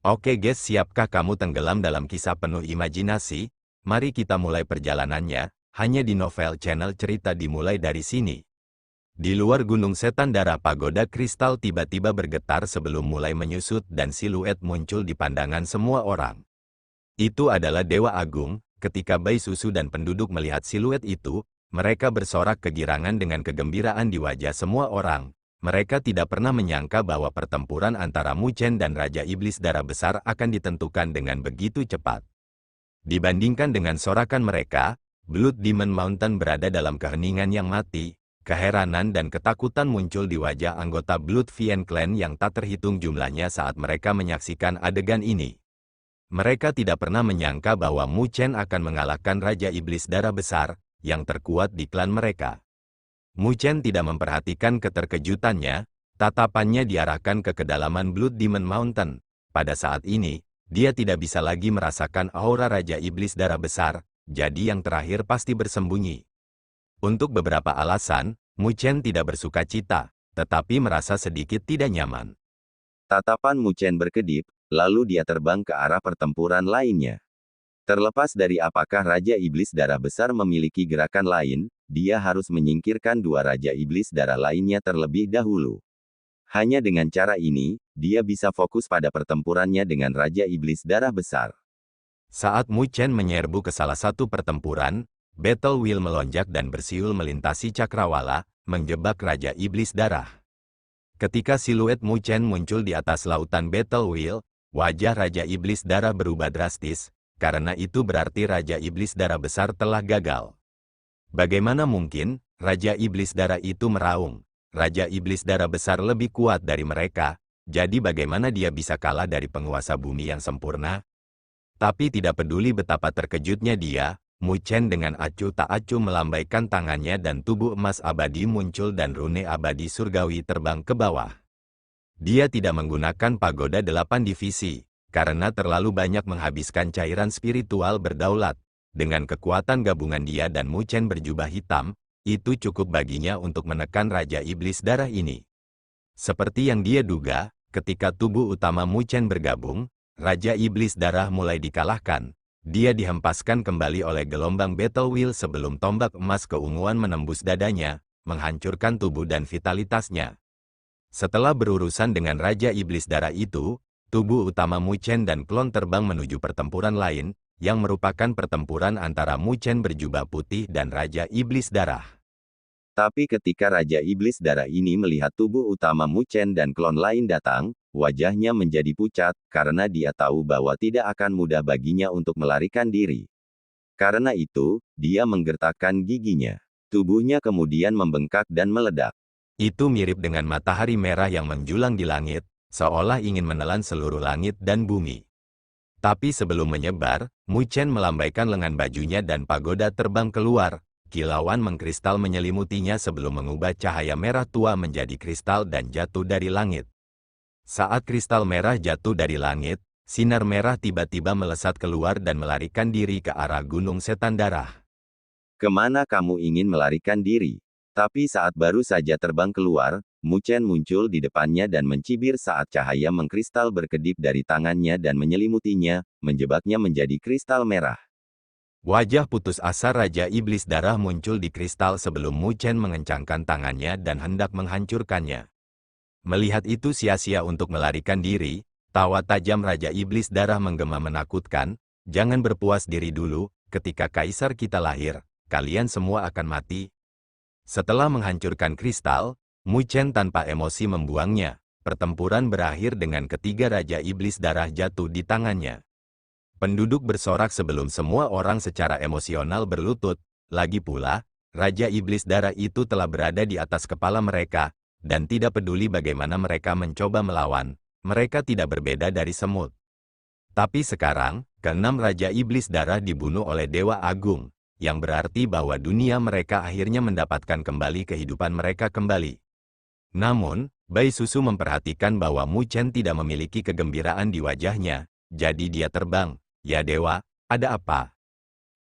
Oke guys, siapkah kamu tenggelam dalam kisah penuh imajinasi? Mari kita mulai perjalanannya, hanya di Novel Channel cerita dimulai dari sini. Di luar Gunung Setan Darah, pagoda kristal tiba-tiba bergetar sebelum mulai menyusut dan siluet muncul di pandangan semua orang. Itu adalah Dewa Agung. Ketika bayi susu dan penduduk melihat siluet itu, mereka bersorak kegirangan dengan kegembiraan di wajah semua orang. Mereka tidak pernah menyangka bahwa pertempuran antara Mu Chen dan Raja Iblis Darah Besar akan ditentukan dengan begitu cepat. Dibandingkan dengan sorakan mereka, Blood Demon Mountain berada dalam keheningan yang mati. Keheranan dan ketakutan muncul di wajah anggota Blood Fiend Clan yang tak terhitung jumlahnya saat mereka menyaksikan adegan ini. Mereka tidak pernah menyangka bahwa Mu Chen akan mengalahkan Raja Iblis Darah Besar, yang terkuat di klan mereka. Mu Chen tidak memperhatikan keterkejutannya, tatapannya diarahkan ke kedalaman Blood Demon Mountain. Pada saat ini, dia tidak bisa lagi merasakan aura Raja Iblis Darah Besar, jadi yang terakhir pasti bersembunyi. Untuk beberapa alasan, Mu Chen tidak bersuka cita, tetapi merasa sedikit tidak nyaman. Tatapan Mu Chen berkedip, lalu dia terbang ke arah pertempuran lainnya. Terlepas dari apakah Raja Iblis Darah Besar memiliki gerakan lain, dia harus menyingkirkan dua Raja Iblis Darah lainnya terlebih dahulu. Hanya dengan cara ini, dia bisa fokus pada pertempurannya dengan Raja Iblis Darah Besar. Saat Mu Chen menyerbu ke salah satu pertempuran, Battle Wheel melonjak dan bersiul melintasi cakrawala, menjebak Raja Iblis Darah. Ketika siluet Mu Chen muncul di atas lautan Battle Wheel, wajah Raja Iblis Darah berubah drastis, karena itu berarti Raja Iblis Darah Besar telah gagal. Bagaimana mungkin? Raja Iblis Darah itu meraung. Raja Iblis Darah Besar lebih kuat dari mereka, jadi bagaimana dia bisa kalah dari penguasa bumi yang sempurna? Tapi tidak peduli betapa terkejutnya dia, Mu Chen dengan acuh tak acuh melambaikan tangannya dan tubuh emas abadi muncul dan rune abadi surgawi terbang ke bawah. Dia tidak menggunakan pagoda 8 divisi, karena terlalu banyak menghabiskan cairan spiritual berdaulat. Dengan kekuatan gabungan dia dan Mu Chen berjubah hitam, itu cukup baginya untuk menekan Raja Iblis Darah ini. Seperti yang dia duga, ketika tubuh utama Mu Chen bergabung, Raja Iblis Darah mulai dikalahkan. Dia dihempaskan kembali oleh gelombang Battle Wheel sebelum tombak emas keunguan menembus dadanya, menghancurkan tubuh dan vitalitasnya. Setelah berurusan dengan Raja Iblis Darah itu, tubuh utama Mu Chen dan klon terbang menuju pertempuran lain, yang merupakan pertempuran antara Mu Chen berjubah putih dan Raja Iblis Darah. Tapi ketika Raja Iblis Darah ini melihat tubuh utama Mu Chen dan klon lain datang, wajahnya menjadi pucat, karena dia tahu bahwa tidak akan mudah baginya untuk melarikan diri. Karena itu, dia menggertakkan giginya. Tubuhnya kemudian membengkak dan meledak. Itu mirip dengan matahari merah yang menjulang di langit, seolah ingin menelan seluruh langit dan bumi. Tapi sebelum menyebar, Mu Chen melambaikan lengan bajunya dan pagoda terbang keluar. Kilauan mengkristal menyelimutinya sebelum mengubah cahaya merah tua menjadi kristal dan jatuh dari langit. Saat kristal merah jatuh dari langit, sinar merah tiba-tiba melesat keluar dan melarikan diri ke arah Gunung Setan Darah. Kemana kamu ingin melarikan diri? Tapi saat baru saja terbang keluar, Mu Chen muncul di depannya dan mencibir saat cahaya mengkristal berkedip dari tangannya dan menyelimutinya, menjebaknya menjadi kristal merah. Wajah putus asa Raja Iblis Darah muncul di kristal sebelum Mu Chen mengencangkan tangannya dan hendak menghancurkannya. Melihat itu sia-sia untuk melarikan diri, tawa tajam Raja Iblis Darah menggema menakutkan, "Jangan berpuas diri dulu, ketika Kaisar kita lahir, kalian semua akan mati." Setelah menghancurkan kristal, Mu Chen tanpa emosi membuangnya. Pertempuran berakhir dengan ketiga Raja Iblis Darah jatuh di tangannya. Penduduk bersorak sebelum semua orang secara emosional berlutut. Lagi pula, Raja Iblis Darah itu telah berada di atas kepala mereka, dan tidak peduli bagaimana mereka mencoba melawan, mereka tidak berbeda dari semut. Tapi sekarang, keenam Raja Iblis Darah dibunuh oleh Dewa Agung, yang berarti bahwa dunia mereka akhirnya mendapatkan kembali kehidupan mereka kembali. Namun, bayi susu memperhatikan bahwa Mu Chen tidak memiliki kegembiraan di wajahnya, jadi dia terbang. "Ya Dewa, ada apa?"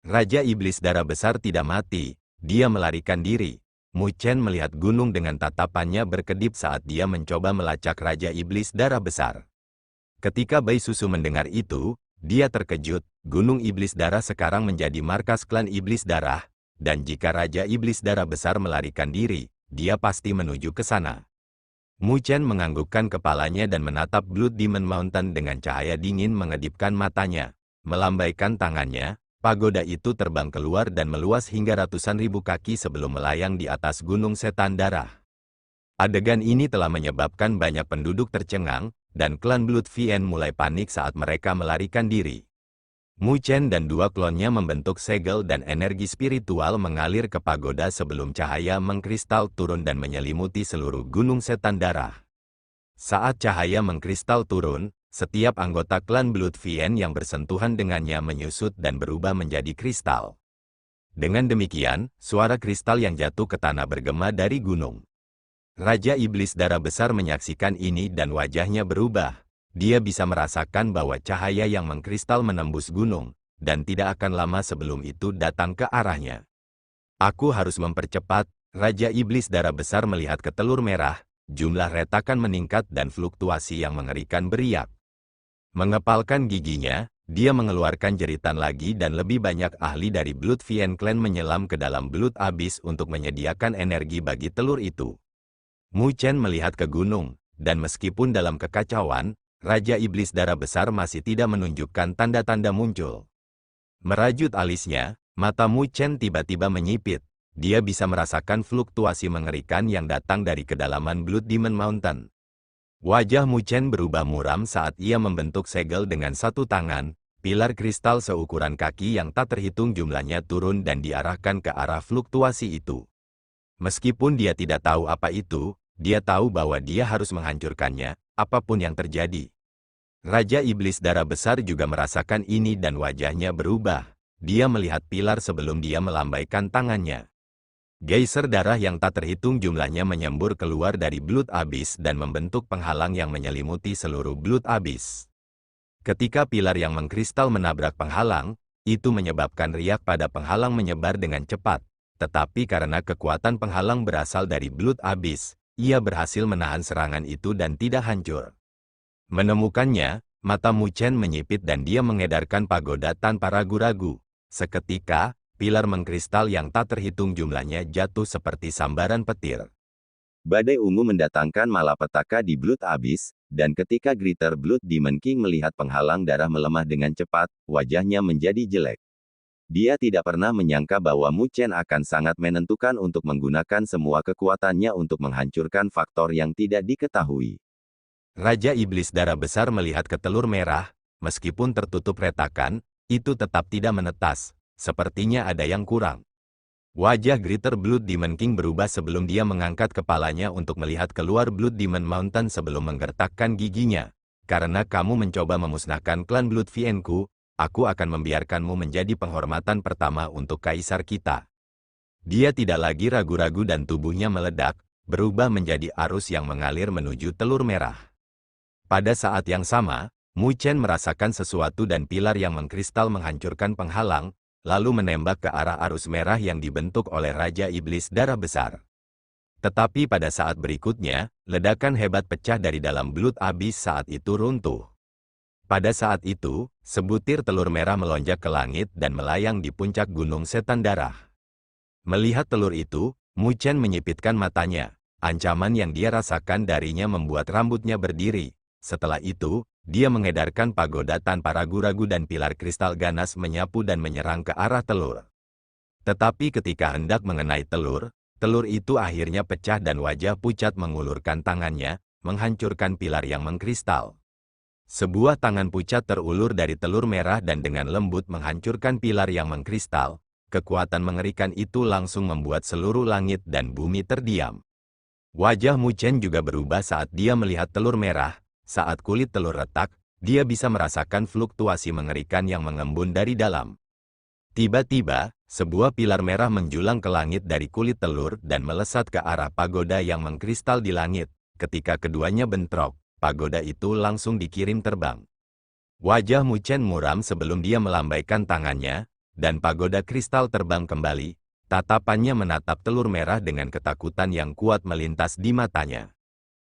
Raja Iblis Darah Besar tidak mati, dia melarikan diri. Mu Chen melihat gunung dengan tatapannya berkedip saat dia mencoba melacak Raja Iblis Darah Besar. Ketika Bai Susu mendengar itu, dia terkejut. Gunung Iblis Darah sekarang menjadi markas klan Iblis Darah, dan jika Raja Iblis Darah Besar melarikan diri, dia pasti menuju ke sana. Mu Chen menganggukkan kepalanya dan menatap Blood Demon Mountain dengan cahaya dingin mengedipkan matanya. Melambaikan tangannya, pagoda itu terbang keluar dan meluas hingga ratusan ribu kaki sebelum melayang di atas Gunung Setan Darah. Adegan ini telah menyebabkan banyak penduduk tercengang, dan klan Blood Vien mulai panik saat mereka melarikan diri. Mu Chen dan dua klonnya membentuk segel dan energi spiritual mengalir ke pagoda sebelum cahaya mengkristal turun dan menyelimuti seluruh Gunung Setan Darah. Saat cahaya mengkristal turun, setiap anggota klan Blood Vien yang bersentuhan dengannya menyusut dan berubah menjadi kristal. Dengan demikian, suara kristal yang jatuh ke tanah bergema dari gunung. Raja Iblis Darah Besar menyaksikan ini dan wajahnya berubah. Dia bisa merasakan bahwa cahaya yang mengkristal menembus gunung, dan tidak akan lama sebelum itu datang ke arahnya. Aku harus mempercepat. Raja Iblis Darah Besar melihat ke telur merah, jumlah retakan meningkat dan fluktuasi yang mengerikan beriak. Mengepalkan giginya, dia mengeluarkan jeritan lagi dan lebih banyak ahli dari Blood Vien Clan menyelam ke dalam Blood Abyss untuk menyediakan energi bagi telur itu. Mu Chen melihat ke gunung, dan meskipun dalam kekacauan, Raja Iblis Darah Besar masih tidak menunjukkan tanda-tanda muncul. Merajut alisnya, mata Mu Chen tiba-tiba menyipit. Dia bisa merasakan fluktuasi mengerikan yang datang dari kedalaman Blood Demon Mountain. Wajah Mu Chen berubah muram saat ia membentuk segel dengan satu tangan. Pilar kristal seukuran kaki yang tak terhitung jumlahnya turun dan diarahkan ke arah fluktuasi itu. Meskipun dia tidak tahu apa itu, dia tahu bahwa dia harus menghancurkannya, apapun yang terjadi. Raja Iblis Darah Besar juga merasakan ini dan wajahnya berubah. Dia melihat pilar sebelum dia melambaikan tangannya. Geyser darah yang tak terhitung jumlahnya menyembur keluar dari Blood Abyss dan membentuk penghalang yang menyelimuti seluruh Blood Abyss. Ketika pilar yang mengkristal menabrak penghalang, itu menyebabkan riak pada penghalang menyebar dengan cepat. Tetapi karena kekuatan penghalang berasal dari Blood Abyss, ia berhasil menahan serangan itu dan tidak hancur. Menemukannya, mata Mu Chen menyipit dan dia mengedarkan pagoda tanpa ragu-ragu. Seketika, pilar mengkristal yang tak terhitung jumlahnya jatuh seperti sambaran petir. Badai ungu mendatangkan malapetaka di Blood Abyss, dan ketika Greater Blood Demon King melihat penghalang darah melemah dengan cepat, wajahnya menjadi jelek. Dia tidak pernah menyangka bahwa Mu Chen akan sangat menentukan untuk menggunakan semua kekuatannya untuk menghancurkan faktor yang tidak diketahui. Raja Iblis Darah Besar melihat ke telur merah, meskipun tertutup retakan, itu tetap tidak menetas, sepertinya ada yang kurang. Wajah Greater Blood Demon King berubah sebelum dia mengangkat kepalanya untuk melihat keluar Blood Demon Mountain sebelum menggertakkan giginya. Karena kamu mencoba memusnahkan klan Blood Vien-ku, aku akan membiarkanmu menjadi penghormatan pertama untuk kaisar kita. Dia tidak lagi ragu-ragu dan tubuhnya meledak, berubah menjadi arus yang mengalir menuju telur merah. Pada saat yang sama, Mu Chen merasakan sesuatu dan pilar yang mengkristal menghancurkan penghalang, lalu menembak ke arah arus merah yang dibentuk oleh Raja Iblis Darah Besar. Tetapi pada saat berikutnya, ledakan hebat pecah dari dalam Blood Abyss saat itu runtuh. Pada saat itu, sebutir telur merah melonjak ke langit dan melayang di puncak Gunung Setan Darah. Melihat telur itu, Mu Chen menyipitkan matanya. Ancaman yang dia rasakan darinya membuat rambutnya berdiri. Setelah itu, dia mengedarkan pagoda tanpa ragu-ragu dan pilar kristal ganas menyapu dan menyerang ke arah telur. Tetapi ketika hendak mengenai telur, telur itu akhirnya pecah dan wajah pucat mengulurkan tangannya, menghancurkan pilar yang mengkristal. Sebuah tangan pucat terulur dari telur merah dan dengan lembut menghancurkan pilar yang mengkristal. Kekuatan mengerikan itu langsung membuat seluruh langit dan bumi terdiam. Wajah Mu Chen juga berubah saat dia melihat telur merah. Saat kulit telur retak, dia bisa merasakan fluktuasi mengerikan yang mengembun dari dalam. Tiba-tiba, sebuah pilar merah menjulang ke langit dari kulit telur dan melesat ke arah pagoda yang mengkristal di langit. Ketika keduanya bentrok, pagoda itu langsung dikirim terbang. Wajah Mu Chen muram sebelum dia melambaikan tangannya, dan pagoda kristal terbang kembali. Tatapannya menatap telur merah dengan ketakutan yang kuat melintas di matanya.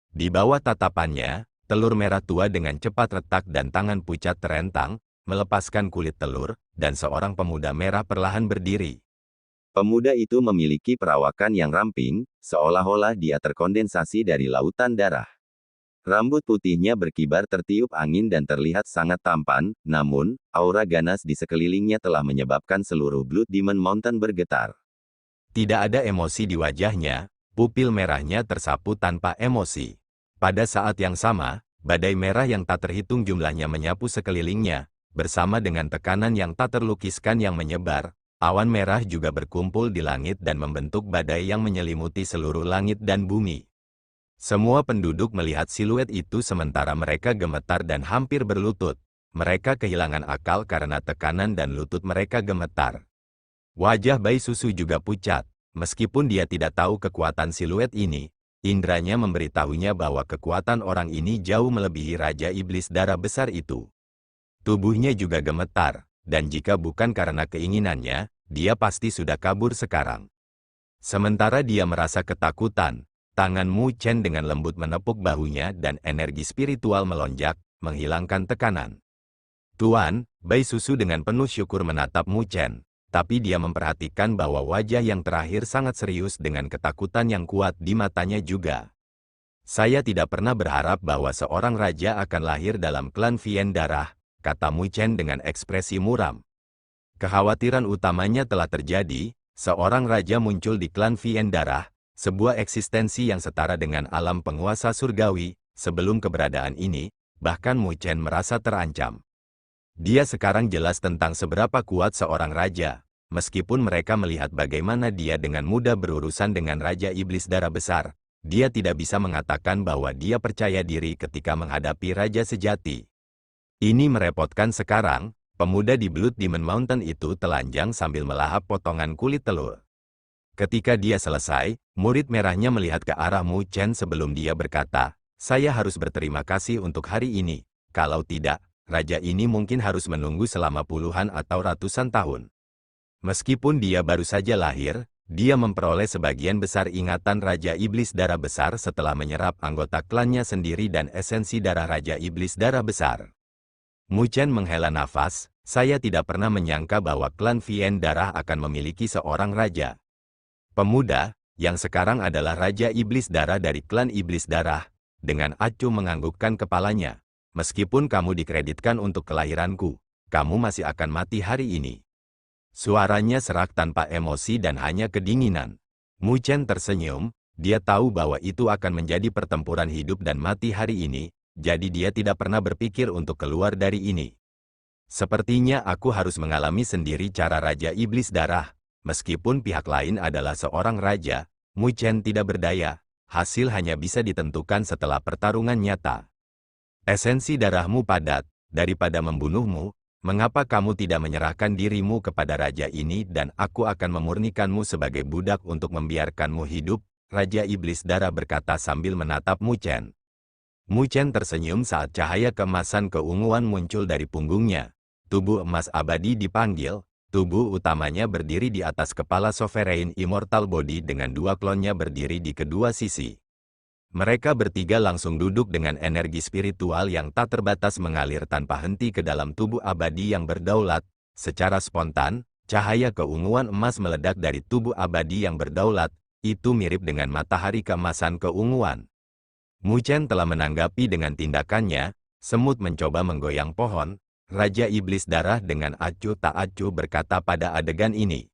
Di bawah tatapannya, telur merah tua dengan cepat retak dan tangan pucat terentang, melepaskan kulit telur, dan seorang pemuda merah perlahan berdiri. Pemuda itu memiliki perawakan yang ramping, seolah-olah dia terkondensasi dari lautan darah. Rambut putihnya berkibar tertiup angin dan terlihat sangat tampan, namun, aura ganas di sekelilingnya telah menyebabkan seluruh Blood Demon Mountain bergetar. Tidak ada emosi di wajahnya, pupil merahnya tersapu tanpa emosi. Pada saat yang sama, badai merah yang tak terhitung jumlahnya menyapu sekelilingnya, bersama dengan tekanan yang tak terlukiskan yang menyebar, awan merah juga berkumpul di langit dan membentuk badai yang menyelimuti seluruh langit dan bumi. Semua penduduk melihat siluet itu sementara mereka gemetar dan hampir berlutut. Mereka kehilangan akal karena tekanan dan lutut mereka gemetar. Wajah bayi susu juga pucat. Meskipun dia tidak tahu kekuatan siluet ini, indranya memberitahunya bahwa kekuatan orang ini jauh melebihi Raja Iblis Darah Besar itu. Tubuhnya juga gemetar, dan jika bukan karena keinginannya, dia pasti sudah kabur sekarang. Sementara dia merasa ketakutan, tangan Mu Chen dengan lembut menepuk bahunya dan energi spiritual melonjak, menghilangkan tekanan. Tuan, bayi susu dengan penuh syukur menatap Mu Chen, tapi dia memperhatikan bahwa wajah yang terakhir sangat serius dengan ketakutan yang kuat di matanya juga. Saya tidak pernah berharap bahwa seorang raja akan lahir dalam klan Vien Darah, kata Mu Chen dengan ekspresi muram. Kekhawatiran utamanya telah terjadi, seorang raja muncul di klan Vien Darah, sebuah eksistensi yang setara dengan alam penguasa surgawi. Sebelum keberadaan ini, bahkan Mu Chen merasa terancam. Dia sekarang jelas tentang seberapa kuat seorang raja, meskipun mereka melihat bagaimana dia dengan mudah berurusan dengan Raja Iblis Darah Besar, dia tidak bisa mengatakan bahwa dia percaya diri ketika menghadapi Raja Sejati. Ini merepotkan sekarang, pemuda di Blood Demon Mountain itu telanjang sambil melahap potongan kulit telur. Ketika dia selesai, murid merahnya melihat ke arah Mu Chen sebelum dia berkata, "Saya harus berterima kasih untuk hari ini. Kalau tidak, raja ini mungkin harus menunggu selama puluhan atau ratusan tahun." Meskipun dia baru saja lahir, dia memperoleh sebagian besar ingatan Raja Iblis Darah Besar setelah menyerap anggota klannya sendiri dan esensi darah Raja Iblis Darah Besar. Mu Chen menghela nafas, "Saya tidak pernah menyangka bahwa klan Vien Darah akan memiliki seorang raja. Pemuda, yang sekarang adalah Raja Iblis Darah dari klan Iblis Darah, dengan acuh menganggukkan kepalanya. Meskipun kamu dikreditkan untuk kelahiranku, kamu masih akan mati hari ini." Suaranya serak tanpa emosi dan hanya kedinginan. Mu Chen tersenyum, dia tahu bahwa itu akan menjadi pertempuran hidup dan mati hari ini, jadi dia tidak pernah berpikir untuk keluar dari ini. "Sepertinya aku harus mengalami sendiri cara Raja Iblis Darah. Meskipun pihak lain adalah seorang raja, Mu Chen tidak berdaya, hasil hanya bisa ditentukan setelah pertarungan nyata. Esensi darahmu padat, daripada membunuhmu, mengapa kamu tidak menyerahkan dirimu kepada raja ini dan aku akan memurnikanmu sebagai budak untuk membiarkanmu hidup?" Raja Iblis Darah berkata sambil menatap Mu Chen. Mu Chen tersenyum saat cahaya keemasan keunguan muncul dari punggungnya. Tubuh emas abadi dipanggil. Tubuh utamanya berdiri di atas kepala Sovereign Immortal Body dengan dua klonnya berdiri di kedua sisi. Mereka bertiga langsung duduk dengan energi spiritual yang tak terbatas mengalir tanpa henti ke dalam tubuh abadi yang berdaulat. Secara spontan, cahaya keunguan emas meledak dari tubuh abadi yang berdaulat, itu mirip dengan matahari keemasan keunguan. Mu Chen telah menanggapi dengan tindakannya, semut mencoba menggoyang pohon. Raja Iblis Darah dengan acuh tak acuh berkata pada adegan ini.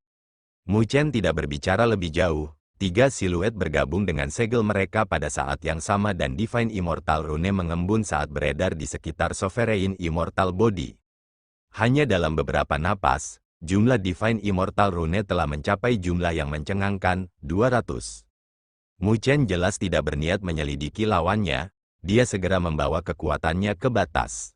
Mu Chen tidak berbicara lebih jauh, tiga siluet bergabung dengan segel mereka pada saat yang sama dan Divine Immortal Rune mengembun saat beredar di sekitar Sovereign Immortal Body. Hanya dalam beberapa napas, jumlah Divine Immortal Rune telah mencapai jumlah yang mencengangkan, 200. Mu Chen jelas tidak berniat menyelidiki lawannya, dia segera membawa kekuatannya ke batas.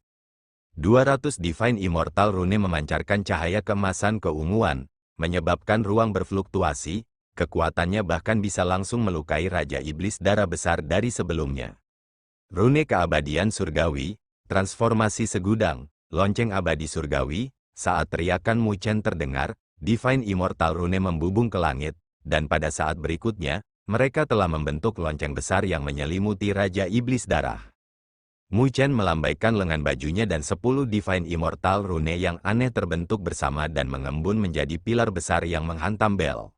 200 Divine Immortal Rune memancarkan cahaya keemasan keunguan, menyebabkan ruang berfluktuasi, kekuatannya bahkan bisa langsung melukai Raja Iblis Darah Besar dari sebelumnya. Rune keabadian surgawi, transformasi segudang, lonceng abadi surgawi, saat teriakan Mu Chen terdengar, Divine Immortal Rune membubung ke langit, dan pada saat berikutnya, mereka telah membentuk lonceng besar yang menyelimuti Raja Iblis Darah. Mu Chen melambaikan lengan bajunya dan 10 Divine Immortal Rune yang aneh terbentuk bersama dan mengembun menjadi pilar besar yang menghantam bel.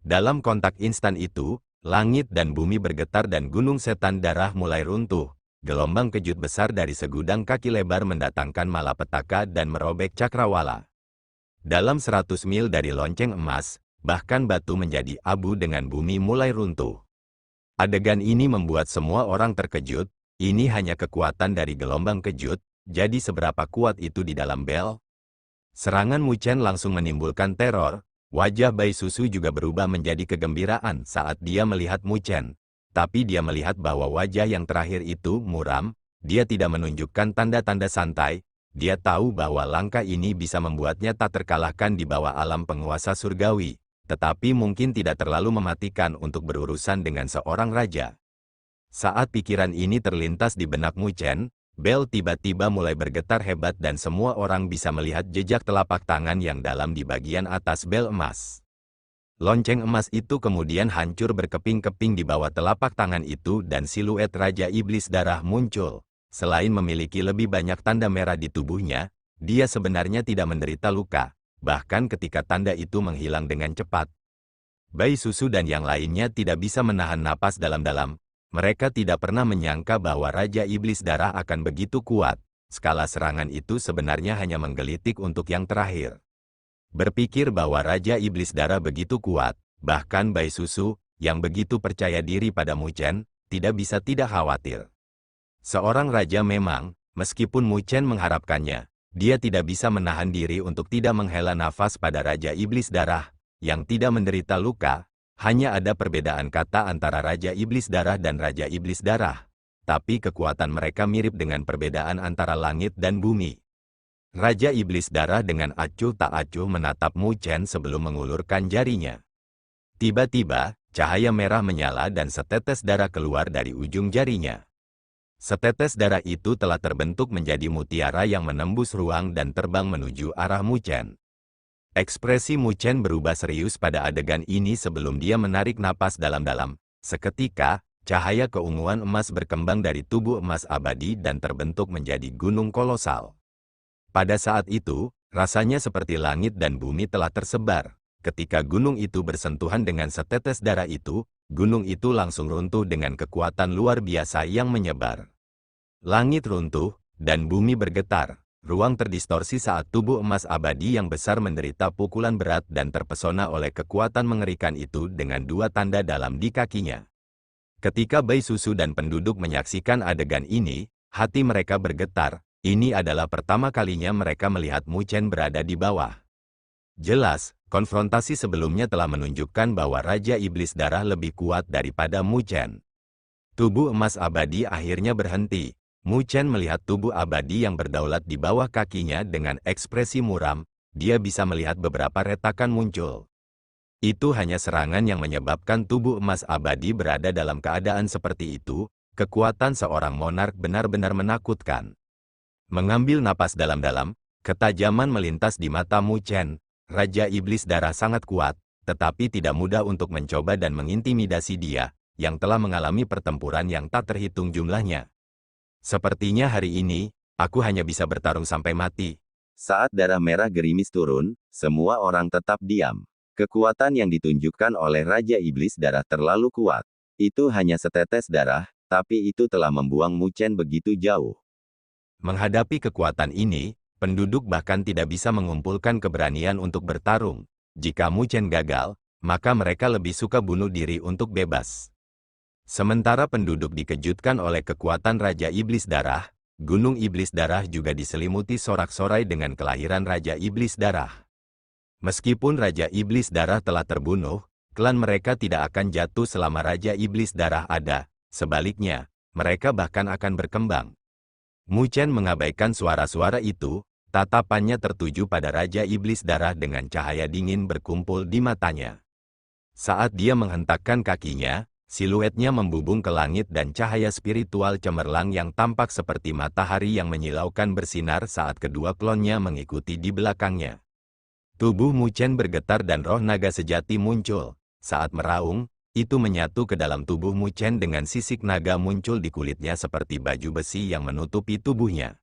Dalam kontak instan itu, langit dan bumi bergetar dan gunung setan darah mulai runtuh. Gelombang kejut besar dari segudang kaki lebar mendatangkan malapetaka dan merobek cakrawala. Dalam 100 mil dari lonceng emas, bahkan batu menjadi abu dengan bumi mulai runtuh. Adegan ini membuat semua orang terkejut. Ini hanya kekuatan dari gelombang kejut, jadi seberapa kuat itu di dalam bel? Serangan Mu Chen langsung menimbulkan teror. Wajah Bai Susu juga berubah menjadi kegembiraan saat dia melihat Mu Chen. Tapi dia melihat bahwa wajah yang terakhir itu muram. Dia tidak menunjukkan tanda-tanda santai. Dia tahu bahwa langkah ini bisa membuatnya tak terkalahkan di bawah alam penguasa surgawi. Tetapi mungkin tidak terlalu mematikan untuk berurusan dengan seorang raja. Saat pikiran ini terlintas di benak Mu Chen, bel tiba-tiba mulai bergetar hebat dan semua orang bisa melihat jejak telapak tangan yang dalam di bagian atas bel emas. Lonceng emas itu kemudian hancur berkeping-keping di bawah telapak tangan itu dan siluet Raja Iblis Darah muncul. Selain memiliki lebih banyak tanda merah di tubuhnya, dia sebenarnya tidak menderita luka, bahkan ketika tanda itu menghilang dengan cepat. Bai Susu dan yang lainnya tidak bisa menahan napas dalam-dalam. Mereka tidak pernah menyangka bahwa Raja Iblis Darah akan begitu kuat. Skala serangan itu sebenarnya hanya menggelitik untuk yang terakhir. Berpikir bahwa Raja Iblis Darah begitu kuat, bahkan Bai Susu, yang begitu percaya diri pada Mu Chen, tidak bisa tidak khawatir. Seorang raja memang, meskipun Mu Chen mengharapkannya, dia tidak bisa menahan diri untuk tidak menghela nafas pada Raja Iblis Darah, yang tidak menderita luka. Hanya ada perbedaan kata antara Raja Iblis Darah dan Raja Iblis Darah. Tapi kekuatan mereka mirip dengan perbedaan antara langit dan bumi. Raja Iblis Darah dengan acuh tak acuh menatap Mu Chen sebelum mengulurkan jarinya. Tiba-tiba, cahaya merah menyala dan setetes darah keluar dari ujung jarinya. Setetes darah itu telah terbentuk menjadi mutiara yang menembus ruang dan terbang menuju arah Mu Chen. Ekspresi Mu Chen berubah serius pada adegan ini sebelum dia menarik napas dalam-dalam. Seketika, cahaya keunguan emas berkembang dari tubuh emas abadi dan terbentuk menjadi gunung kolosal. Pada saat itu, rasanya seperti langit dan bumi telah tersebar. Ketika gunung itu bersentuhan dengan setetes darah itu, gunung itu langsung runtuh dengan kekuatan luar biasa yang menyebar. Langit runtuh, dan bumi bergetar. Ruang terdistorsi saat tubuh emas abadi yang besar menderita pukulan berat dan terpesona oleh kekuatan mengerikan itu dengan dua tanda dalam di kakinya. Ketika Bai Susu dan penduduk menyaksikan adegan ini, hati mereka bergetar. Ini adalah pertama kalinya mereka melihat Mu Chen berada di bawah. Jelas, konfrontasi sebelumnya telah menunjukkan bahwa Raja Iblis Darah lebih kuat daripada Mu Chen. Tubuh emas abadi akhirnya berhenti. Mu Chen melihat tubuh abadi yang berdaulat di bawah kakinya dengan ekspresi muram. Dia bisa melihat beberapa retakan muncul. Itu hanya serangan yang menyebabkan tubuh emas abadi berada dalam keadaan seperti itu. Kekuatan seorang monark benar-benar menakutkan. Mengambil napas dalam-dalam, ketajaman melintas di mata Mu Chen. Raja Iblis Darah sangat kuat, tetapi tidak mudah untuk mencoba dan mengintimidasi dia, yang telah mengalami pertempuran yang tak terhitung jumlahnya. Sepertinya hari ini, aku hanya bisa bertarung sampai mati. Saat darah merah gerimis turun, semua orang tetap diam. Kekuatan yang ditunjukkan oleh Raja Iblis Darah terlalu kuat. Itu hanya setetes darah, tapi itu telah membuang Mu Chen begitu jauh. Menghadapi kekuatan ini, penduduk bahkan tidak bisa mengumpulkan keberanian untuk bertarung. Jika Mu Chen gagal, maka mereka lebih suka bunuh diri untuk bebas. Sementara penduduk dikejutkan oleh kekuatan Raja Iblis Darah, Gunung Iblis Darah juga diselimuti sorak-sorai dengan kelahiran Raja Iblis Darah. Meskipun Raja Iblis Darah telah terbunuh, klan mereka tidak akan jatuh selama Raja Iblis Darah ada. Sebaliknya, mereka bahkan akan berkembang. Mu Chen mengabaikan suara-suara itu, tatapannya tertuju pada Raja Iblis Darah dengan cahaya dingin berkumpul di matanya. Saat dia menghentakkan kakinya, siluetnya membubung ke langit dan cahaya spiritual cemerlang yang tampak seperti matahari yang menyilaukan bersinar saat kedua klonnya mengikuti di belakangnya. Tubuh Mu Chen bergetar dan roh naga sejati muncul. Saat meraung, itu menyatu ke dalam tubuh Mu Chen dengan sisik naga muncul di kulitnya seperti baju besi yang menutupi tubuhnya.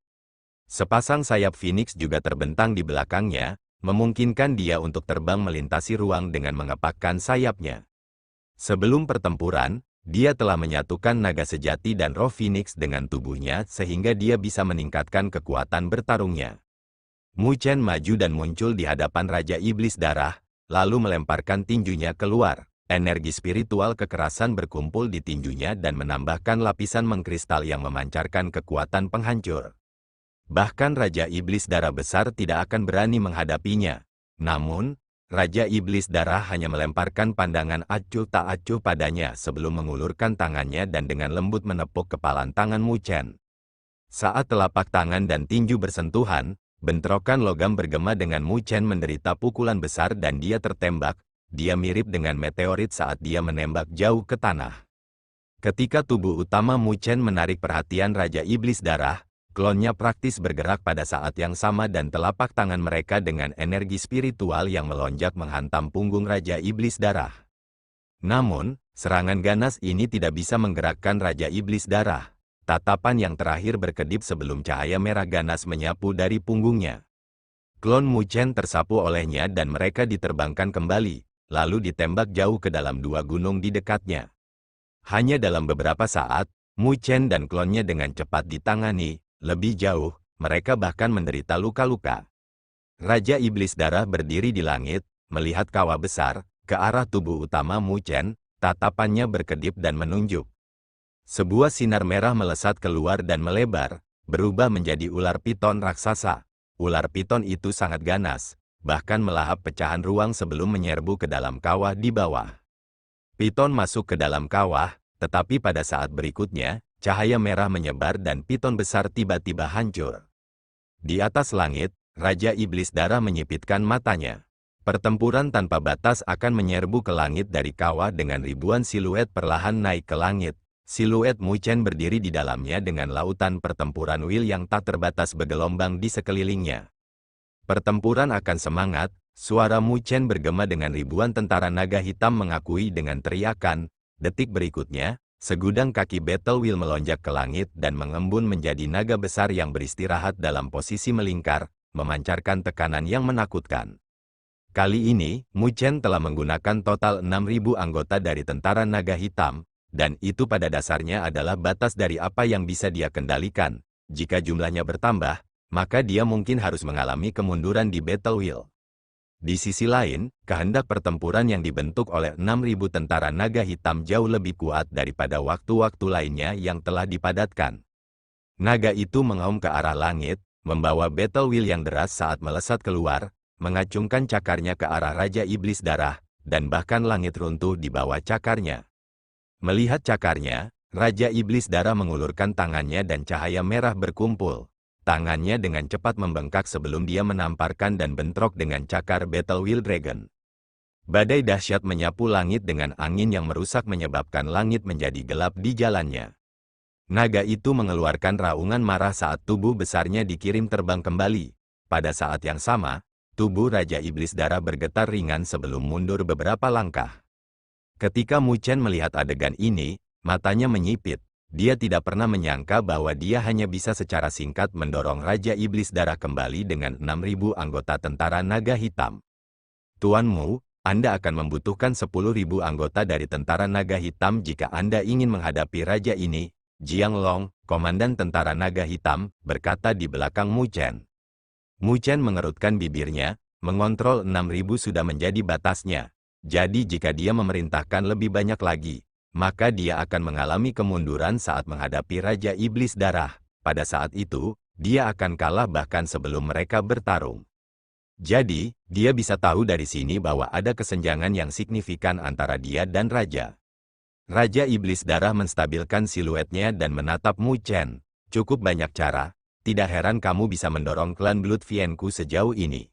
Sepasang sayap Phoenix juga terbentang di belakangnya, memungkinkan dia untuk terbang melintasi ruang dengan mengepakkan sayapnya. Sebelum pertempuran, dia telah menyatukan naga sejati dan roh Phoenix dengan tubuhnya sehingga dia bisa meningkatkan kekuatan bertarungnya. Mu Chen maju dan muncul di hadapan Raja Iblis Darah, lalu melemparkan tinjunya keluar. Energi spiritual kekerasan berkumpul di tinjunya dan menambahkan lapisan mengkristal yang memancarkan kekuatan penghancur. Bahkan Raja Iblis Darah besar tidak akan berani menghadapinya. Namun, Raja Iblis Darah hanya melemparkan pandangan acuh tak acuh padanya sebelum mengulurkan tangannya dan dengan lembut menepuk kepalan tangan Mu Chen. Saat telapak tangan dan tinju bersentuhan, bentrokan logam bergema dengan Mu Chen menderita pukulan besar dan dia tertembak. Dia mirip dengan meteorit saat dia menembak jauh ke tanah. Ketika tubuh utama Mu Chen menarik perhatian Raja Iblis Darah, klonnya praktis bergerak pada saat yang sama dan telapak tangan mereka dengan energi spiritual yang melonjak menghantam punggung Raja Iblis Darah. Namun, serangan ganas ini tidak bisa menggerakkan Raja Iblis Darah. Tatapan yang terakhir berkedip sebelum cahaya merah ganas menyapu dari punggungnya. Klon Mu Chen tersapu olehnya dan mereka diterbangkan kembali, lalu ditembak jauh ke dalam dua gunung di dekatnya. Hanya dalam beberapa saat, Mu Chen dan klonnya dengan cepat ditangani. Lebih jauh, mereka bahkan menderita luka-luka. Raja Iblis Darah berdiri di langit, melihat kawah besar, ke arah tubuh utama Mu Chen, tatapannya berkedip dan menunjuk. Sebuah sinar merah melesat keluar dan melebar, berubah menjadi ular piton raksasa. Ular piton itu sangat ganas, bahkan melahap pecahan ruang sebelum menyerbu ke dalam kawah di bawah. Piton masuk ke dalam kawah, tetapi pada saat berikutnya, cahaya merah menyebar dan piton besar tiba-tiba hancur. Di atas langit, Raja Iblis Darah menyipitkan matanya. Pertempuran tanpa batas akan menyerbu ke langit dari kawah dengan ribuan siluet perlahan naik ke langit. Siluet Mu Chen berdiri di dalamnya dengan lautan pertempuran Will yang tak terbatas bergelombang di sekelilingnya. Pertempuran akan semangat, suara Mu Chen bergema dengan ribuan tentara naga hitam mengakui dengan teriakan. Detik berikutnya, segudang kaki Battle Wheel melonjak ke langit dan mengembun menjadi naga besar yang beristirahat dalam posisi melingkar, memancarkan tekanan yang menakutkan. Kali ini, Mu Chen telah menggunakan total 6.000 anggota dari tentara naga hitam, dan itu pada dasarnya adalah batas dari apa yang bisa dia kendalikan. Jika jumlahnya bertambah, maka dia mungkin harus mengalami kemunduran di Battle Wheel. Di sisi lain, kehendak pertempuran yang dibentuk oleh 6.000 tentara naga hitam jauh lebih kuat daripada waktu-waktu lainnya yang telah dipadatkan. Naga itu mengaum ke arah langit, membawa Battle Wheel yang deras saat melesat keluar, mengacungkan cakarnya ke arah Raja Iblis Darah, dan bahkan langit runtuh di bawah cakarnya. Melihat cakarnya, Raja Iblis Darah mengulurkan tangannya dan cahaya merah berkumpul. Tangannya dengan cepat membengkak sebelum dia menamparkan dan bentrok dengan cakar Battle Wheel Dragon. Badai dahsyat menyapu langit dengan angin yang merusak menyebabkan langit menjadi gelap di jalannya. Naga itu mengeluarkan raungan marah saat tubuh besarnya dikirim terbang kembali. Pada saat yang sama, tubuh Raja Iblis Darah bergetar ringan sebelum mundur beberapa langkah. Ketika Mu Chen melihat adegan ini, matanya menyipit. Dia tidak pernah menyangka bahwa dia hanya bisa secara singkat mendorong Raja Iblis Darah kembali dengan 6.000 anggota tentara naga hitam. Tuan Mu, Anda akan membutuhkan 10.000 anggota dari tentara naga hitam jika Anda ingin menghadapi raja ini, Jiang Long, komandan tentara naga hitam, berkata di belakang Mu Chen. Mu Chen mengerutkan bibirnya, mengontrol 6.000 sudah menjadi batasnya. Jadi jika dia memerintahkan lebih banyak lagi, maka dia akan mengalami kemunduran saat menghadapi Raja Iblis Darah. Pada saat itu, dia akan kalah bahkan sebelum mereka bertarung. Jadi, dia bisa tahu dari sini bahwa ada kesenjangan yang signifikan antara dia dan Raja. Raja Iblis Darah menstabilkan siluetnya dan menatap Mu Chen. Cukup banyak cara, tidak heran kamu bisa mendorong klan Blood Fienku sejauh ini.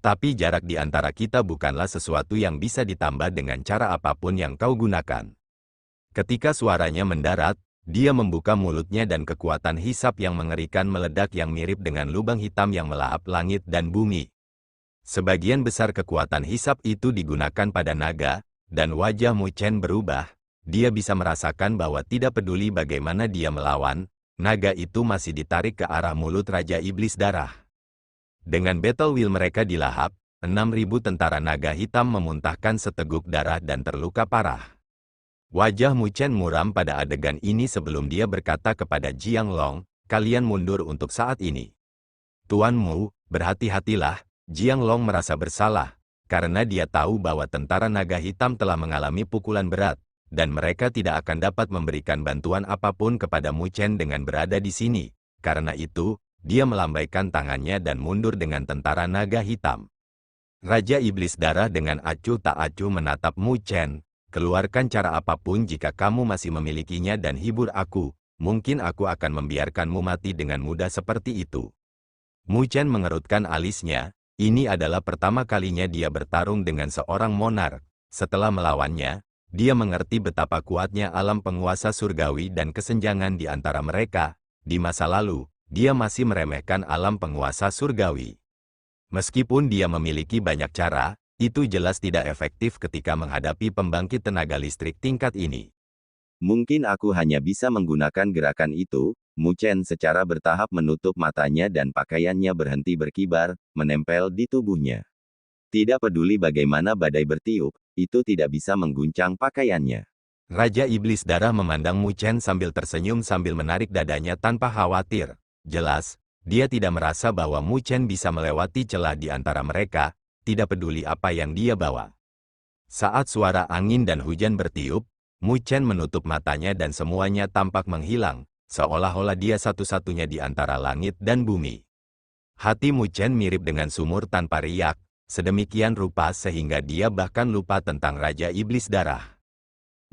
Tapi jarak di antara kita bukanlah sesuatu yang bisa ditambah dengan cara apapun yang kau gunakan. Ketika suaranya mendarat, dia membuka mulutnya dan kekuatan hisap yang mengerikan meledak yang mirip dengan lubang hitam yang melahap langit dan bumi. Sebagian besar kekuatan hisap itu digunakan pada naga, dan wajah Mu Chen berubah. Dia bisa merasakan bahwa tidak peduli bagaimana dia melawan, naga itu masih ditarik ke arah mulut Raja Iblis Darah. Dengan battle wheel mereka dilahap, 6.000 tentara naga hitam memuntahkan seteguk darah dan terluka parah. Wajah Mu Chen muram pada adegan ini sebelum dia berkata kepada Jiang Long, "Kalian mundur untuk saat ini." "Tuan Mu, berhati-hatilah." Jiang Long merasa bersalah, karena dia tahu bahwa tentara naga hitam telah mengalami pukulan berat, dan mereka tidak akan dapat memberikan bantuan apapun kepada Mu Chen dengan berada di sini. Karena itu, dia melambaikan tangannya dan mundur dengan tentara naga hitam. Raja Iblis Darah dengan acuh tak acuh menatap Mu Chen. "Keluarkan cara apapun jika kamu masih memilikinya dan hibur aku. Mungkin aku akan membiarkanmu mati dengan mudah seperti itu." Mu Chen mengerutkan alisnya. Ini adalah pertama kalinya dia bertarung dengan seorang monark. Setelah melawannya, dia mengerti betapa kuatnya alam penguasa surgawi dan kesenjangan di antara mereka. Di masa lalu, dia masih meremehkan alam penguasa surgawi. Meskipun dia memiliki banyak cara, itu jelas tidak efektif ketika menghadapi pembangkit tenaga listrik tingkat ini. "Mungkin aku hanya bisa menggunakan gerakan itu." Mu Chen secara bertahap menutup matanya dan pakaiannya berhenti berkibar, menempel di tubuhnya. Tidak peduli bagaimana badai bertiup, itu tidak bisa mengguncang pakaiannya. Raja Iblis Darah memandang Mu Chen sambil tersenyum sambil menarik dadanya tanpa khawatir. Jelas, dia tidak merasa bahwa Mu Chen bisa melewati celah di antara mereka, tidak peduli apa yang dia bawa. Saat suara angin dan hujan bertiup, Mu Chen menutup matanya dan semuanya tampak menghilang, seolah-olah dia satu-satunya di antara langit dan bumi. Hati Mu Chen mirip dengan sumur tanpa riak, sedemikian rupa sehingga dia bahkan lupa tentang Raja Iblis Darah.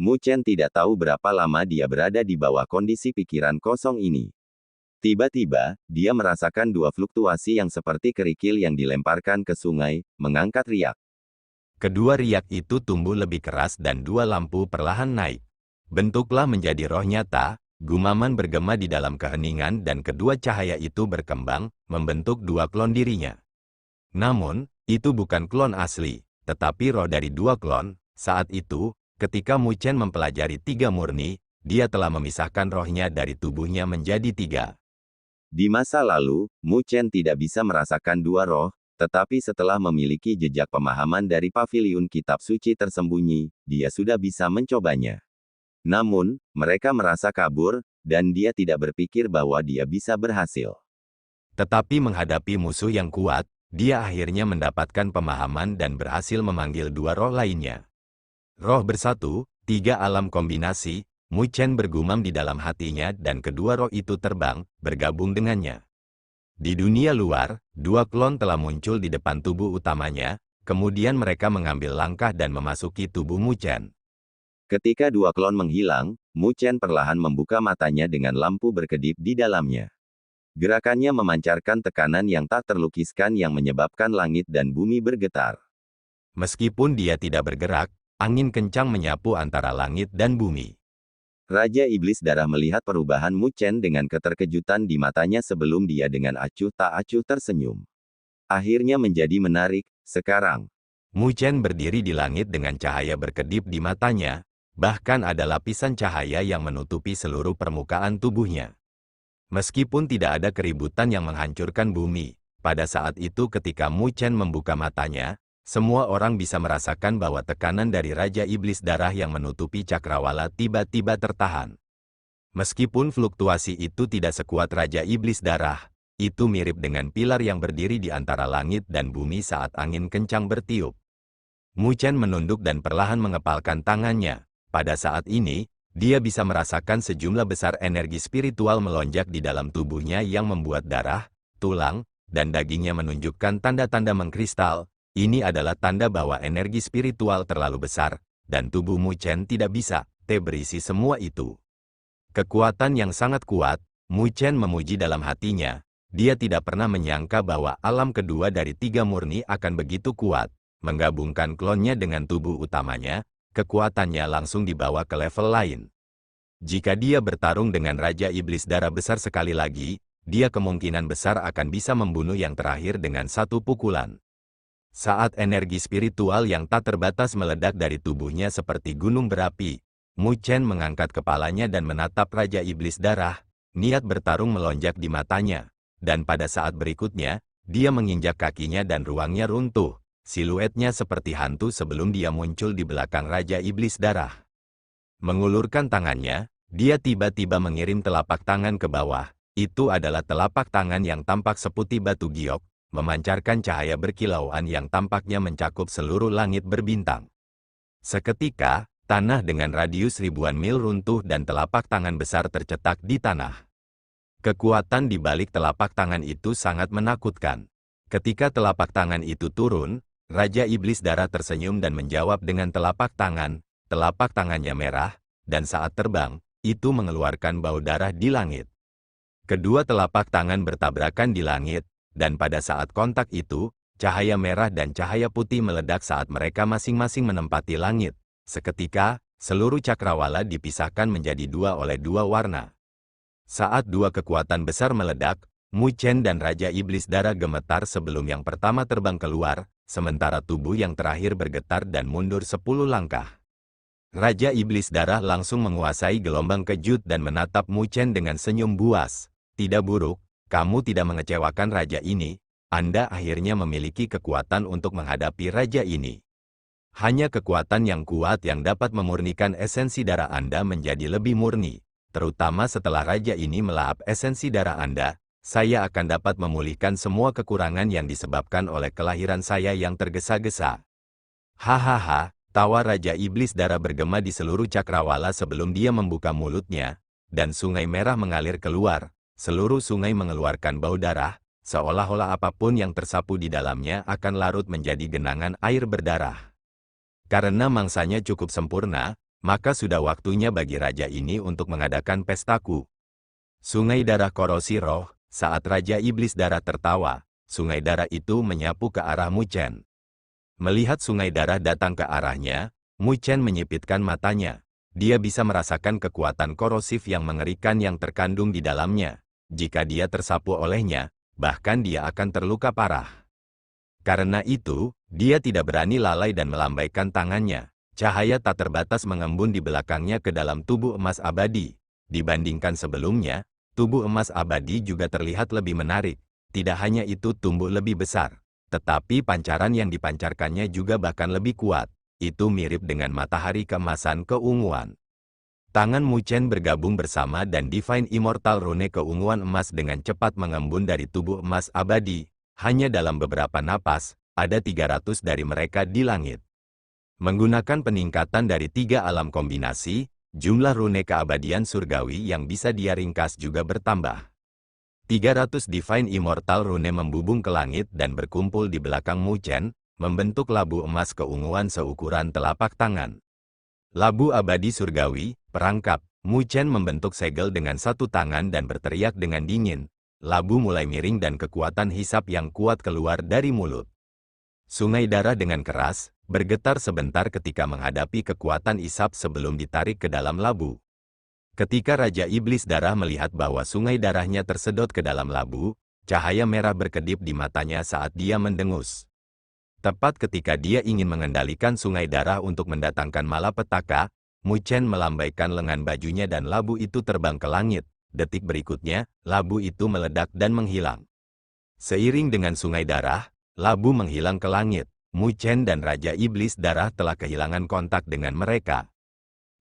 Mu Chen tidak tahu berapa lama dia berada di bawah kondisi pikiran kosong ini. Tiba-tiba, dia merasakan dua fluktuasi yang seperti kerikil yang dilemparkan ke sungai, mengangkat riak. Kedua riak itu tumbuh lebih keras dan dua lampu perlahan naik. Bentuklah menjadi roh nyata, gumaman bergema di dalam keheningan dan kedua cahaya itu berkembang, membentuk dua klon dirinya. Namun, itu bukan klon asli, tetapi roh dari dua klon. Saat itu, ketika Mu Chen mempelajari tiga murni, dia telah memisahkan rohnya dari tubuhnya menjadi tiga. Di masa lalu, Mu Chen tidak bisa merasakan dua roh, tetapi setelah memiliki jejak pemahaman dari paviliun kitab suci tersembunyi, dia sudah bisa mencobanya. Namun, mereka merasa kabur, dan dia tidak berpikir bahwa dia bisa berhasil. Tetapi menghadapi musuh yang kuat, dia akhirnya mendapatkan pemahaman dan berhasil memanggil dua roh lainnya. Roh bersatu, tiga alam kombinasi, Mu Chen bergumam di dalam hatinya dan kedua roh itu terbang, bergabung dengannya. Di dunia luar, dua klon telah muncul di depan tubuh utamanya, kemudian mereka mengambil langkah dan memasuki tubuh Mu Chen. Ketika dua klon menghilang, Mu Chen perlahan membuka matanya dengan lampu berkedip di dalamnya. Gerakannya memancarkan tekanan yang tak terlukiskan yang menyebabkan langit dan bumi bergetar. Meskipun dia tidak bergerak, angin kencang menyapu antara langit dan bumi. Raja Iblis Darah melihat perubahan Mu Chen dengan keterkejutan di matanya sebelum dia dengan acuh tak acuh tersenyum. Akhirnya menjadi menarik, sekarang. Mu Chen berdiri di langit dengan cahaya berkedip di matanya, bahkan ada lapisan cahaya yang menutupi seluruh permukaan tubuhnya. Meskipun tidak ada keributan yang menghancurkan bumi, pada saat itu ketika Mu Chen membuka matanya, semua orang bisa merasakan bahwa tekanan dari Raja Iblis Darah yang menutupi cakrawala tiba-tiba tertahan. Meskipun fluktuasi itu tidak sekuat Raja Iblis Darah, itu mirip dengan pilar yang berdiri di antara langit dan bumi saat angin kencang bertiup. Mu Chen menunduk dan perlahan mengepalkan tangannya. Pada saat ini, dia bisa merasakan sejumlah besar energi spiritual melonjak di dalam tubuhnya yang membuat darah, tulang, dan dagingnya menunjukkan tanda-tanda mengkristal. Ini adalah tanda bahwa energi spiritual terlalu besar, dan tubuh Mu Chen tidak bisa berisi semua itu. Kekuatan yang sangat kuat, Mu Chen memuji dalam hatinya. Dia tidak pernah menyangka bahwa alam kedua dari tiga murni akan begitu kuat. Menggabungkan klonnya dengan tubuh utamanya, kekuatannya langsung dibawa ke level lain. Jika dia bertarung dengan Raja Iblis Darah besar sekali lagi, dia kemungkinan besar akan bisa membunuh yang terakhir dengan satu pukulan. Saat energi spiritual yang tak terbatas meledak dari tubuhnya seperti gunung berapi, Mu Chen mengangkat kepalanya dan menatap Raja Iblis Darah. Niat bertarung melonjak di matanya, dan pada saat berikutnya, dia menginjak kakinya dan ruangnya runtuh. Siluetnya seperti hantu sebelum dia muncul di belakang Raja Iblis Darah. Mengulurkan tangannya, dia tiba-tiba mengirim telapak tangan ke bawah. Itu adalah telapak tangan yang tampak seputih batu giok, memancarkan cahaya berkilauan yang tampaknya mencakup seluruh langit berbintang. Seketika, tanah dengan radius ribuan mil runtuh dan telapak tangan besar tercetak di tanah. Kekuatan di balik telapak tangan itu sangat menakutkan. Ketika telapak tangan itu turun, Raja Iblis Darah tersenyum dan menjawab dengan telapak tangannya merah, dan saat terbang, itu mengeluarkan bau darah di langit. Kedua telapak tangan bertabrakan di langit, dan pada saat kontak itu, cahaya merah dan cahaya putih meledak saat mereka masing-masing menempati langit. Seketika, seluruh cakrawala dipisahkan menjadi dua oleh dua warna. Saat dua kekuatan besar meledak, Mu Chen dan Raja Iblis Darah gemetar sebelum yang pertama terbang keluar, sementara tubuh yang terakhir bergetar dan mundur 10 langkah. Raja Iblis Darah langsung menguasai gelombang kejut dan menatap Mu Chen dengan senyum buas. Tidak buruk, kamu tidak mengecewakan raja ini. Anda akhirnya memiliki kekuatan untuk menghadapi raja ini. Hanya kekuatan yang kuat yang dapat memurnikan esensi darah Anda menjadi lebih murni. Terutama setelah raja ini melahap esensi darah Anda, saya akan dapat memulihkan semua kekurangan yang disebabkan oleh kelahiran saya yang tergesa-gesa. Hahaha, tawa Raja Iblis Darah bergema di seluruh cakrawala sebelum dia membuka mulutnya, dan sungai merah mengalir keluar. Seluruh sungai mengeluarkan bau darah, seolah-olah apapun yang tersapu di dalamnya akan larut menjadi genangan air berdarah. Karena mangsanya cukup sempurna, maka sudah waktunya bagi raja ini untuk mengadakan pestaku. Sungai darah korosi roh. Saat Raja Iblis Darah tertawa, sungai darah itu menyapu ke arah Mu Chen. Melihat sungai darah datang ke arahnya, Mu Chen menyipitkan matanya. Dia bisa merasakan kekuatan korosif yang mengerikan yang terkandung di dalamnya. Jika dia tersapu olehnya, bahkan dia akan terluka parah. Karena itu, dia tidak berani lalai dan melambaikan tangannya. Cahaya tak terbatas mengembun di belakangnya ke dalam tubuh emas abadi. Dibandingkan sebelumnya, tubuh emas abadi juga terlihat lebih menarik. Tidak hanya itu tumbuh lebih besar, tetapi pancaran yang dipancarkannya juga bahkan lebih kuat. Itu mirip dengan matahari keemasan keunguan. Tangan Mu Chen bergabung bersama dan Divine Immortal Rune keunguan emas dengan cepat mengembun dari tubuh emas abadi. Hanya dalam beberapa napas, ada 300 dari mereka di langit. Menggunakan peningkatan dari 3 alam kombinasi, jumlah rune keabadian surgawi yang bisa dia ringkas juga bertambah. 300 Divine Immortal Rune membubung ke langit dan berkumpul di belakang Mu Chen, membentuk labu emas keunguan seukuran telapak tangan. Labu abadi surgawi, perangkap. Mu Chen membentuk segel dengan satu tangan dan berteriak dengan dingin. Labu mulai miring dan kekuatan hisap yang kuat keluar dari mulut. Sungai darah dengan keras, bergetar sebentar ketika menghadapi kekuatan isap sebelum ditarik ke dalam labu. Ketika Raja Iblis Darah melihat bahwa sungai darahnya tersedot ke dalam labu, cahaya merah berkedip di matanya saat dia mendengus. Tepat ketika dia ingin mengendalikan sungai darah untuk mendatangkan malapetaka, Mu Chen melambaikan lengan bajunya dan labu itu terbang ke langit. Detik berikutnya, labu itu meledak dan menghilang. Seiring dengan sungai darah, labu menghilang ke langit. Mu Chen dan Raja Iblis Darah telah kehilangan kontak dengan mereka.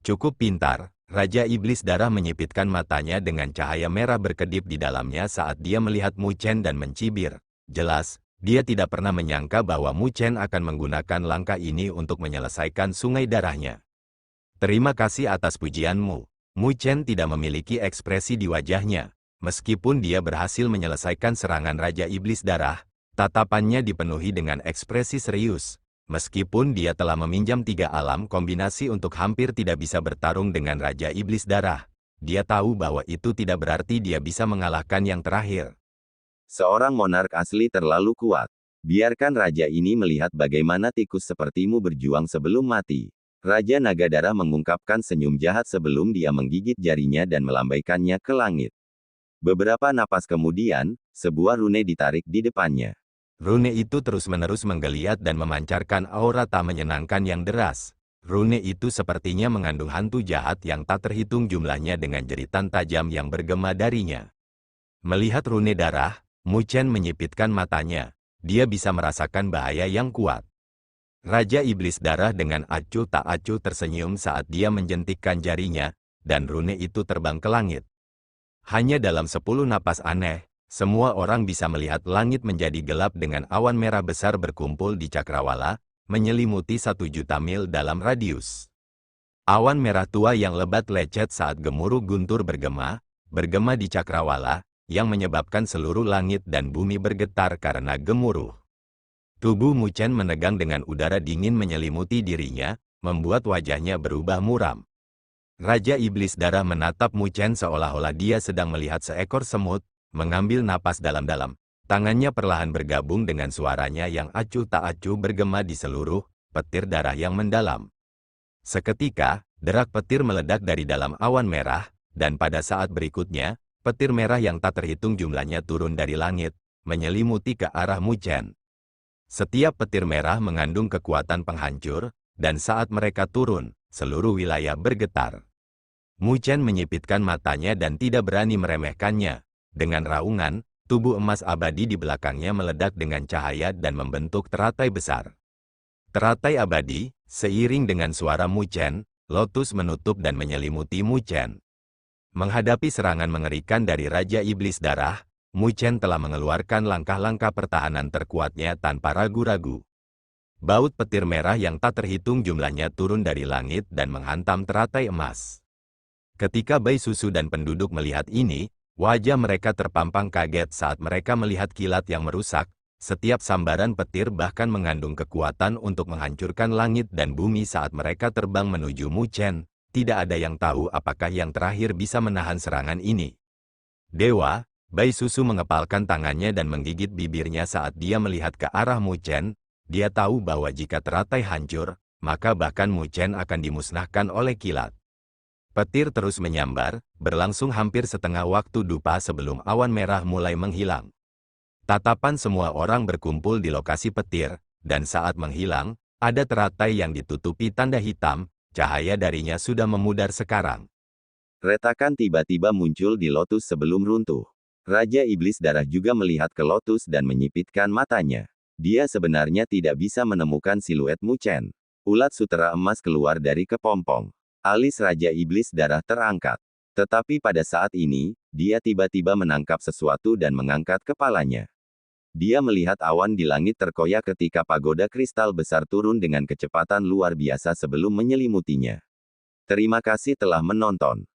Cukup pintar, Raja Iblis Darah menyipitkan matanya dengan cahaya merah berkedip di dalamnya saat dia melihat Mu Chen dan mencibir. Jelas, dia tidak pernah menyangka bahwa Mu Chen akan menggunakan langkah ini untuk menyelesaikan sungai darahnya. Terima kasih atas pujianmu. Mu Chen tidak memiliki ekspresi di wajahnya. Meskipun dia berhasil menyelesaikan serangan Raja Iblis Darah, tatapannya dipenuhi dengan ekspresi serius. Meskipun dia telah meminjam 3 alam kombinasi untuk hampir tidak bisa bertarung dengan Raja Iblis Darah, dia tahu bahwa itu tidak berarti dia bisa mengalahkan yang terakhir. Seorang monark asli terlalu kuat. Biarkan raja ini melihat bagaimana tikus sepertimu berjuang sebelum mati. Raja Naga Darah mengungkapkan senyum jahat sebelum dia menggigit jarinya dan melambaikannya ke langit. Beberapa napas kemudian, sebuah rune ditarik di depannya. Rune itu terus-menerus menggeliat dan memancarkan aura tak menyenangkan yang deras. Rune itu sepertinya mengandung hantu jahat yang tak terhitung jumlahnya dengan jeritan tajam yang bergema darinya. Melihat rune darah, Mu Chen menyipitkan matanya. Dia bisa merasakan bahaya yang kuat. Raja Iblis Darah dengan acuh tak acuh tersenyum saat dia menjentikkan jarinya, dan rune itu terbang ke langit. Hanya dalam 10 napas aneh, semua orang bisa melihat langit menjadi gelap dengan awan merah besar berkumpul di Cakrawala, menyelimuti 1 juta mil dalam radius. Awan merah tua yang lebat lecet saat gemuruh guntur bergema di Cakrawala, yang menyebabkan seluruh langit dan bumi bergetar karena gemuruh. Tubuh Mu Chen menegang dengan udara dingin menyelimuti dirinya, membuat wajahnya berubah muram. Raja Iblis Darah menatap Mu Chen seolah-olah dia sedang melihat seekor semut, mengambil napas dalam-dalam. Tangannya perlahan bergabung dengan suaranya yang acuh tak acuh bergema di seluruh petir darah yang mendalam. Seketika, derak petir meledak dari dalam awan merah, dan pada saat berikutnya, petir merah yang tak terhitung jumlahnya turun dari langit, menyelimuti ke arah Mu Chen. Setiap petir merah mengandung kekuatan penghancur, dan saat mereka turun, seluruh wilayah bergetar. Mu Chen menyipitkan matanya dan tidak berani meremehkannya. Dengan raungan, tubuh emas abadi di belakangnya meledak dengan cahaya dan membentuk teratai besar. Teratai abadi, seiring dengan suara Mu Chen, lotus menutup dan menyelimuti Mu Chen. Menghadapi serangan mengerikan dari Raja Iblis Darah, Mu Chen telah mengeluarkan langkah-langkah pertahanan terkuatnya tanpa ragu-ragu. Baut petir merah yang tak terhitung jumlahnya turun dari langit dan menghantam teratai emas. Ketika bayi susu dan penduduk melihat ini, wajah mereka terpampang kaget saat mereka melihat kilat yang merusak. Setiap sambaran petir bahkan mengandung kekuatan untuk menghancurkan langit dan bumi saat mereka terbang menuju Mu Chen. Tidak ada yang tahu apakah yang terakhir bisa menahan serangan ini. Dewa, bayi susu mengepalkan tangannya dan menggigit bibirnya saat dia melihat ke arah Mu Chen. Dia tahu bahwa jika teratai hancur, maka bahkan Mu Chen akan dimusnahkan oleh kilat. Petir terus menyambar, berlangsung hampir setengah waktu dupa sebelum awan merah mulai menghilang. Tatapan semua orang berkumpul di lokasi petir, dan saat menghilang, ada teratai yang ditutupi tanda hitam, cahaya darinya sudah memudar sekarang. Retakan tiba-tiba muncul di lotus sebelum runtuh. Raja Iblis Darah juga melihat ke lotus dan menyipitkan matanya. Dia sebenarnya tidak bisa menemukan siluet Mu Chen. Ulat sutera emas keluar dari kepompong. Alis Raja Iblis Darah terangkat. Tetapi pada saat ini, dia tiba-tiba menangkap sesuatu dan mengangkat kepalanya. Dia melihat awan di langit terkoyak ketika pagoda kristal besar turun dengan kecepatan luar biasa sebelum menyelimutinya. Terima kasih telah menonton.